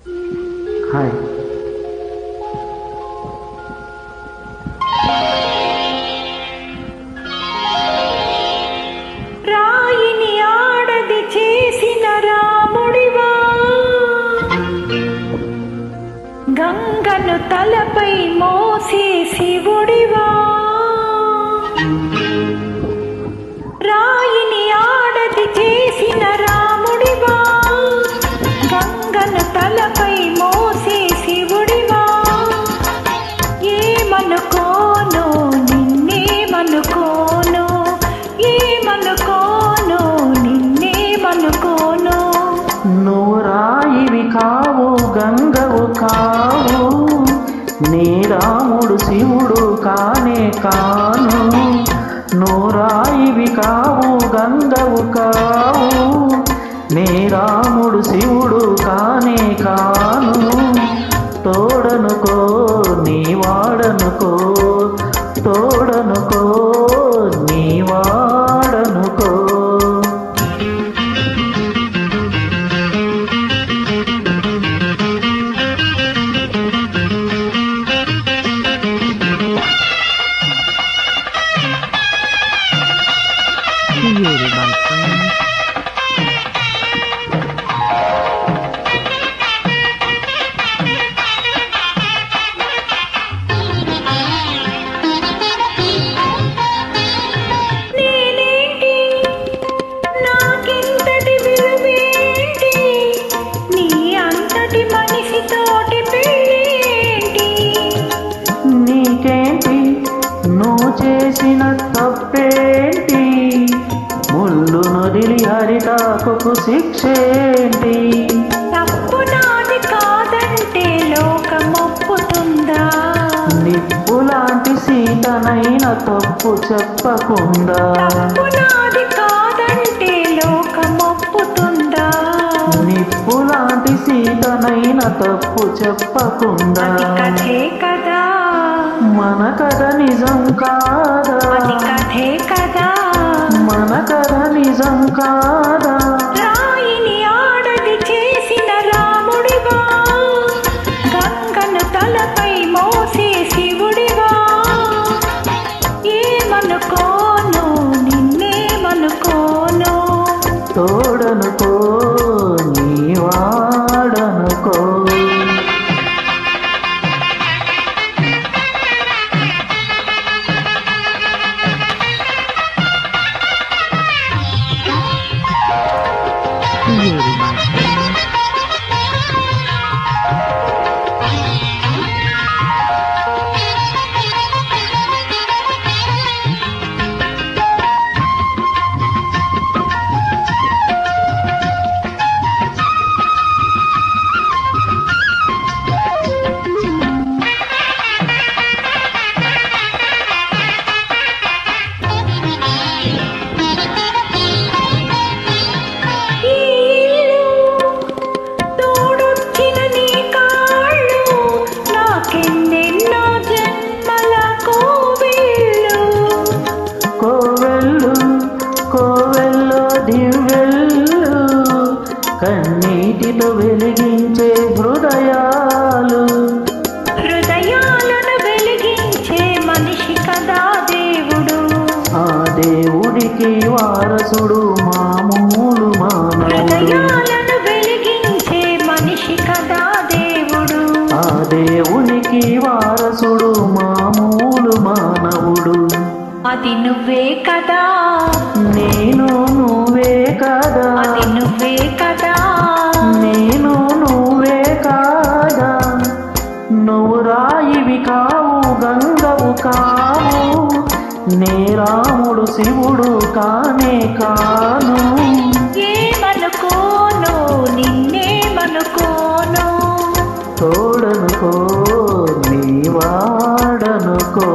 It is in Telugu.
హాయ్. రాయిని ఆడది చేసిన రాముడివా, గంగను తలపై మోసే శివుడివా. రాయిని ఆడది చేసిన రాముడివా, గంగను తలపై మోసే శివుడివా. ఏమనుకోను నిన్నేమనుకోను, ఏమనుకోను నిన్నేమనుకోను. నువ్వు రాయివి కావు, గంగవు కావు, నీ రాముడు శివుడు కానే కాను. నువ్వు రాయివి కావు, గంగవు కావు, నీ రాముడు శివుడు కానే కాను. తోడనుకో నీ వాడనుకో, తోడనుకో నీ వాడనుకో. Created by friends. నేనేంటి నాకింతటి విలువేంటి, నీ అంతటి మనిషితోటి పెళ్ళేంటి. నీకేంటి నువ్వు చేసిన తప్పేంటి, ముళ్ళు నొదిలి హరితాకు శిక్షేంటి. తప్పు నాది కాదంటే లోకమొప్పుతుందా, నిప్పులాంటి సీతనైన తప్పు చెప్పకుండా. తప్పు నాది కాదంటే లోకమొప్పుతుందా. నిప్పులాంటి సీతనైన తప్పు చెప్పకుండా. అది కథే కదా, మన కథ నిజం కాదా, అది కథే కదా. మన కథ నిజం కాదా. రాయిని ఆడది చేసిన రాముడివా, గంగను తలపై మోసే శివుడివా. ఏమనుకోను నిన్నేమనుకోను. తోడనుకో నీ వాడనుకో. Created by friends. ఈ ఇల్లు తోడొచ్చిన నీ కాళ్ళు, నాకెన్నెన్నో జన్మల కోవెళ్ళు. కోవెల్లు కోవెల్లో దివ్వెల్లు, కన్నీటితో వెలిగించే హృదయాలు. హృదయాలను వెలిగించే మనిషి కదా దేవుడు, ఆ దేవుడికి వారసుడు మామూలు మానవుడు. హృదయాలను వెలిగించే మనిషి కదా దేవుడు. ఆ దేవునికి వారసుడు మామూలు మానవుడు. అది నువ్వే కదా, నేను నువ్వే కదా, అది నువ్వే కదా. నేను నువ్వే కాదా. నువ్వు రాయివి కావు, గంగవు కావు, నే రాముడు శివుడు కానే కాను. ఏమనుకోను నిన్నేమనుకోను. తోడనుకో నీ వాడనుకో.